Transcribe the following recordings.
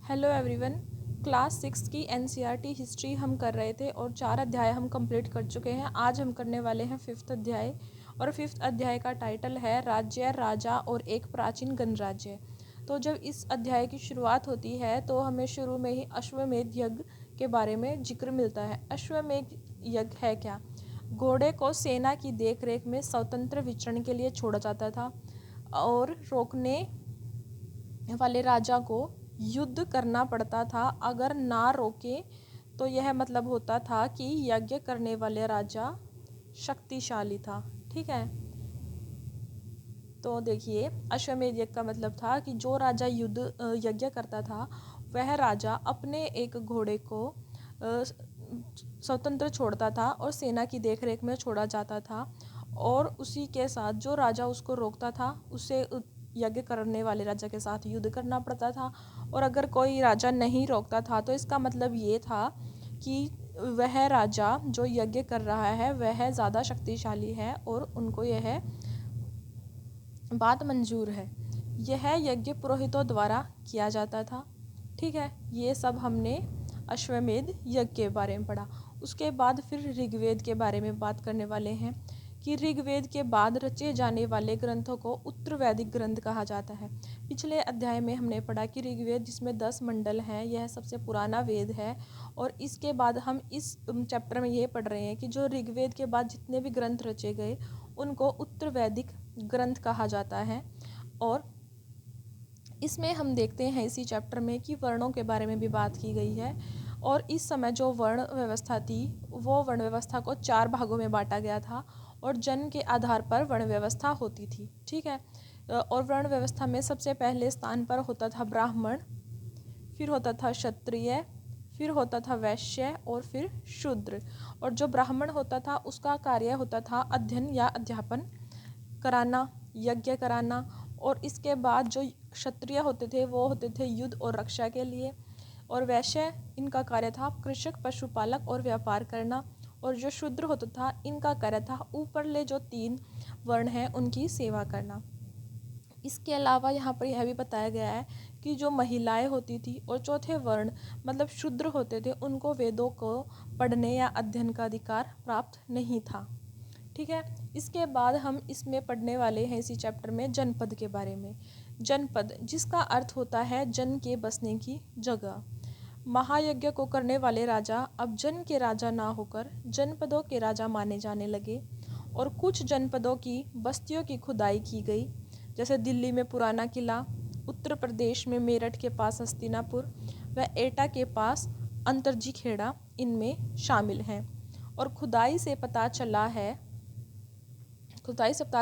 Hello everyone. Class 6 की NCERT history हम कर रहे थे और 4 अध्याय हम कंप्लीट कर चुके हैं। आज हम करने वाले हैं 5th अध्याय और 5th अध्याय का टाइटल है राज्य, राजा और एक प्राचीन गणराज्य। तो जब इस अध्याय की शुरुआत होती है तो हमें शुरू में ही अश्वमेध यज्ञ के बारे में जिक्र मिलता है। अश्वमेध यज्ञ है क्या? घोड़े को सेना की देखरेख में स्वतंत्र विचरण के लिए छोड़ा जाता था और रोकने वाले राजा को युद्ध करना पड़ता था। अगर ना रोके तो यह मतलब होता था कि यज्ञ करने वाले राजा शक्तिशाली था। ठीक है, तो देखिए अश्वमेध यज्ञ का मतलब था कि जो राजा यज्ञ करता था वह राजा अपने एक घोड़े को स्वतंत्र छोड़ता था और सेना की देखरेख में छोड़ा जाता था और उसी के साथ जो राजा उसको रोकता था उसे यज्ञ करने वाले राजा के साथ युद्ध करना पड़ता था। और अगर कोई राजा नहीं रोकता था तो इसका मतलब ये था कि वह राजा जो यज्ञ कर रहा है वह ज़्यादा शक्तिशाली है और उनको यह बात मंजूर है। यह यज्ञ पुरोहितों द्वारा किया जाता था। ठीक है, ये सब हमने अश्वमेध यज्ञ के बारे में पढ़ा। उसके बाद फिर ऋग्वेद के बारे में बात करने वाले हैं कि ऋग्वेद के बाद रचे जाने वाले ग्रंथों को उत्तर वैदिक ग्रंथ कहा जाता है। पिछले अध्याय में हमने पढ़ा कि ऋग्वेद जिसमें 10 मंडल हैं यह सबसे पुराना वेद है और इसके बाद हम इस चैप्टर में ये पढ़ रहे हैं कि जो ऋग्वेद के बाद जितने भी ग्रंथ रचे गए उनको उत्तर वैदिक ग्रंथ कहा जाता है। और इसमें हम देखते हैं इसी चैप्टर में कि वर्णों के बारे में भी बात की गई है और इस समय जो वर्ण व्यवस्था थी वो वर्ण व्यवस्था को 4 भागों में बांटा गया था और जन्म के आधार पर वर्ण व्यवस्था होती थी। ठीक है, और वर्ण व्यवस्था में सबसे पहले स्थान पर होता था ब्राह्मण, फिर होता था क्षत्रिय, फिर होता था वैश्य और फिर शूद्र। और जो ब्राह्मण होता था उसका कार्य होता था अध्ययन या अध्यापन कराना, यज्ञ कराना। और इसके बाद जो क्षत्रिय होते थे वो होते थे युद्ध और रक्षा के लिए। और वैश्य इनका कार्य था कृषक, पशुपालक और व्यापार करना। और जो शूद्र होता था इनका कार्य था ऊपरले जो 3 वर्ण हैं उनकी सेवा करना। इसके अलावा यहाँ पर यह भी बताया गया है कि जो महिलाएं होती थी और चौथे वर्ण मतलब शूद्र होते थे उनको वेदों को पढ़ने या अध्ययन का अधिकार प्राप्त नहीं था। ठीक है, इसके बाद हम इसमें पढ़ने वाले हैं इसी चैप्टर में जनपद के बारे में। जनपद जिसका अर्थ होता है जन के बसने की जगह। महायज्ञ को करने वाले राजा अब जन के राजा ना होकर जनपदों के राजा माने जाने लगे और कुछ जनपदों की बस्तियों की खुदाई की गई, जैसे दिल्ली में पुराना किला, उत्तर प्रदेश में मेरठ के पास हस्तिनापुर व एटा के पास अंतरजी खेड़ा इनमें शामिल हैं। और खुदाई से पता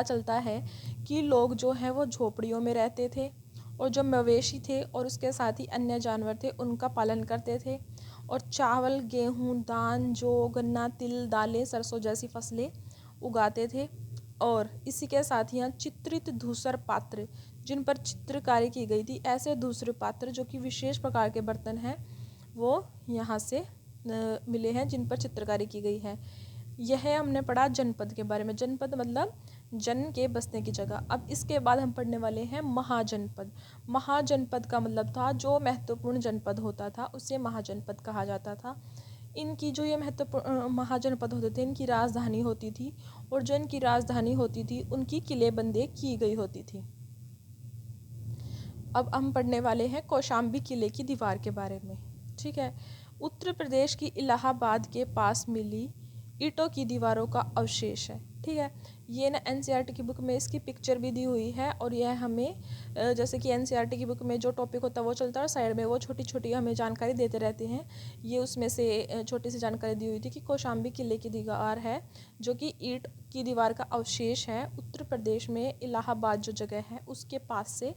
चलता है कि लोग जो हैं वो झोपड़ियों में रहते थे और जो मवेशी थे और उसके साथ ही अन्य जानवर थे उनका पालन करते थे और चावल, गेहूँ, धान, जौ, गन्ना, तिल, दालें, सरसों जैसी फसलें उगाते थे। और इसी के साथ ही यहाँ चित्रित धूसर पात्र जिन पर चित्रकारी की गई थी, ऐसे धूसर पात्र जो कि विशेष प्रकार के बर्तन हैं वो यहाँ से मिले हैं जिन पर चित्रकारी की गई है। यह हमने पढ़ा जनपद के बारे में। जनपद मतलब जन के बसने की जगह। अब इसके बाद हम पढ़ने वाले हैं महाजनपद। महाजनपद का मतलब था जो महत्वपूर्ण जनपद होता था उसे महाजनपद कहा जाता था। इनकी जो ये महत्वपूर्ण महाजनपद होते थे इनकी राजधानी होती थी और जो इनकी राजधानी होती थी उनकी किलेबंदी की गई होती थी। अब हम पढ़ने वाले हैं कौशाम्बी किले की दीवार के बारे में। ठीक है, उत्तर प्रदेश की इलाहाबाद के पास मिली ईंटों की दीवारों का अवशेष है। ठीक है, ये ना एनसीईआरटी की बुक में इसकी पिक्चर भी दी हुई है और यह हमें जैसे कि एनसीईआरटी की बुक में जो टॉपिक होता है वो चलता है और साइड में वो छोटी छोटी हमें जानकारी देते रहते हैं। ये उसमें से छोटी सी जानकारी दी हुई थी कि कौशाम्बी किले की दीवार है जो कि ईंट की दीवार का अवशेष है, उत्तर प्रदेश में इलाहाबाद जो जगह है उसके पास से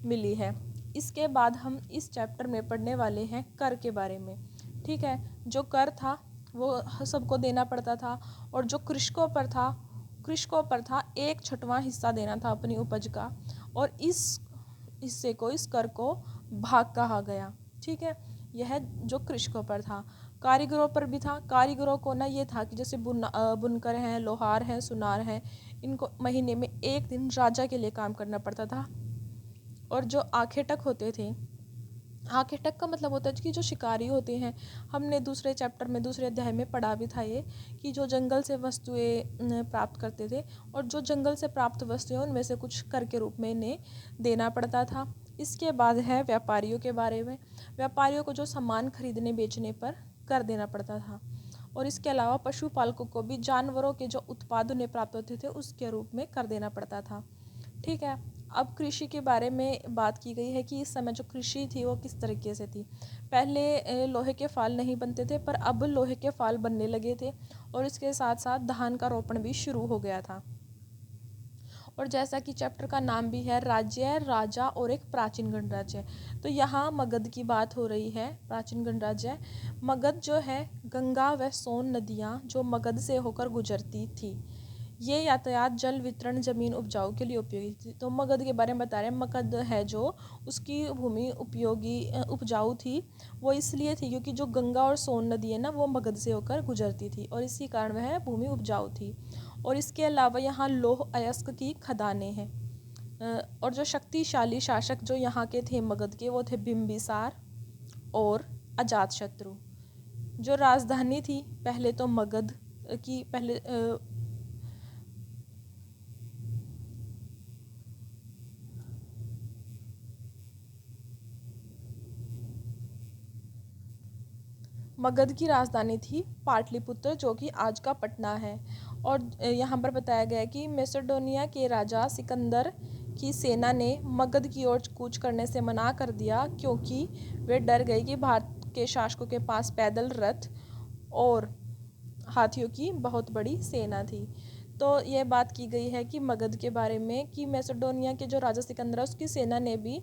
मिली है। इसके बाद हम इस चैप्टर में पढ़ने वाले हैं कर के बारे में। ठीक है, जो कर था वो सबको देना पड़ता था और जो कृषकों पर था 1/6 हिस्सा देना था अपनी उपज का और इस हिस्से को, इस कर को भाग कहा गया। ठीक है, यह जो कृषकों पर था। कारीगरों पर भी था। कारीगरों को ना ये था कि जैसे बुनकर हैं, लोहार हैं, सुनार हैं, इनको महीने में 1 दिन राजा के लिए काम करना पड़ता था। और जो आखेटक होते थे आर्किटेक्ट का मतलब होता है कि जो शिकारी होते हैं, हमने दूसरे चैप्टर में दूसरे अध्याय में पढ़ा भी था ये, कि जो जंगल से वस्तुएं प्राप्त करते थे, और जो जंगल से प्राप्त वस्तुएं उनमें से कुछ कर के रूप में इन्हें देना पड़ता था। इसके बाद है व्यापारियों के बारे में। व्यापारियों को जो सामान खरीदने बेचने पर कर देना पड़ता था, और इसके अलावा पशुपालकों को भी जानवरों के जो उत्पाद उन्हें प्राप्त होते थे उसके रूप में कर देना पड़ता था। ठीक है। अब कृषि के बारे में बात की गई है कि इस समय जो कृषि थी वो किस तरीके से थी। पहले लोहे के फाल नहीं बनते थे, पर अब लोहे के फाल बनने लगे थे, और इसके साथ साथ धान का रोपण भी शुरू हो गया था। और जैसा कि चैप्टर का नाम भी है, राज्य, राजा और एक प्राचीन गणराज्य, तो यहाँ मगध की बात हो रही है। प्राचीन गणराज्य, मगध जो है, गंगा व सोन नदियाँ जो मगध से होकर गुजरती थी। ये यातायात, जल वितरण, जमीन उपजाऊ के लिए उपयोगी थी। तो मगध के बारे में बता रहे हैं। मगध है जो, उसकी भूमि उपजाऊ थी। वो इसलिए थी क्योंकि जो गंगा और सोन नदी है ना, वो मगध से होकर गुजरती थी, और इसी कारण वह भूमि उपजाऊ थी। और इसके अलावा यहाँ लौह अयस्क की खदानें हैं। और जो शक्तिशाली शासक जो यहाँ के थे मगध के, वो थे बिम्बिसार और अजातशत्रु। जो राजधानी थी पहले तो मगध की, मगध की राजधानी थी पाटलिपुत्र, जो कि आज का पटना है। और यहाँ पर बताया गया है कि मैसेडोनिया के राजा सिकंदर की सेना ने मगध की ओर कूच करने से मना कर दिया, क्योंकि वे डर गए कि भारत के शासकों के पास पैदल रथ और हाथियों की बहुत बड़ी सेना थी। तो ये बात की गई है कि मगध के बारे में, कि मैसेडोनिया के जो राजा सिकंदर है उसकी सेना ने भी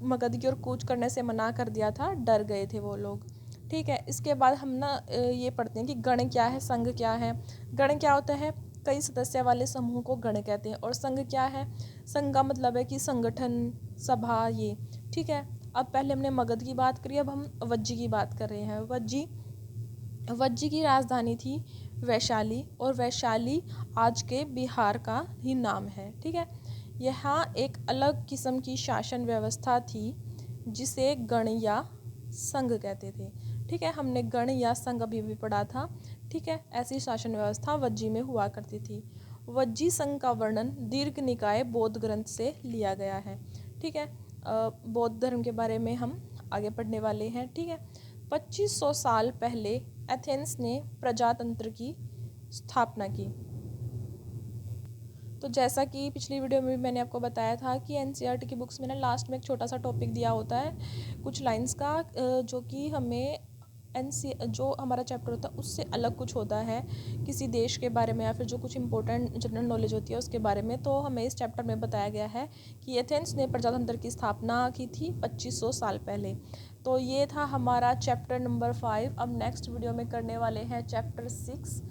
मगध की ओर कूच करने से मना कर दिया था, डर गए थे वो लोग। ठीक है। इसके बाद हम ना ये पढ़ते हैं कि गण क्या है, संघ क्या है। गण क्या होता है, कई सदस्य वाले समूह को गण कहते हैं। और संघ क्या है, संघ का मतलब है कि संगठन, सभा, ये। ठीक है। अब पहले हमने मगध की बात करी, अब हम वज्जी की बात कर रहे हैं। वज्जी की राजधानी थी वैशाली, और वैशाली आज के बिहार का ही नाम है। ठीक है। यहाँ एक अलग किस्म की शासन व्यवस्था थी, जिसे गण या संघ कहते थे। ठीक है। हमने गण या संघ अभी भी पढ़ा था। ठीक है। ऐसी शासन व्यवस्था वज्जी में हुआ करती थी। वज्जी संघ का वर्णन दीर्घ निकाय बौद्ध ग्रंथ से लिया गया है। ठीक है। बौद्ध धर्म के बारे में हम आगे पढ़ने वाले हैं। ठीक है। 2500 साल पहले एथेंस ने प्रजातंत्र की स्थापना की। तो जैसा कि पिछली वीडियो में भी मैंने आपको बताया था कि एनसीईआरटी की बुक्स में ना लास्ट में एक छोटा सा टॉपिक दिया होता है कुछ लाइंस का, जो कि हमें जो हमारा चैप्टर होता है उससे अलग कुछ होता है, किसी देश के बारे में या फिर जो कुछ इंपॉर्टेंट जनरल नॉलेज होती है उसके बारे में। तो हमें इस चैप्टर में बताया गया है कि एथेंस ने प्रजातंत्र की स्थापना की थी 2500 साल पहले। तो ये था हमारा चैप्टर नंबर 5। अब नेक्स्ट वीडियो में करने वाले हैं चैप्टर 6,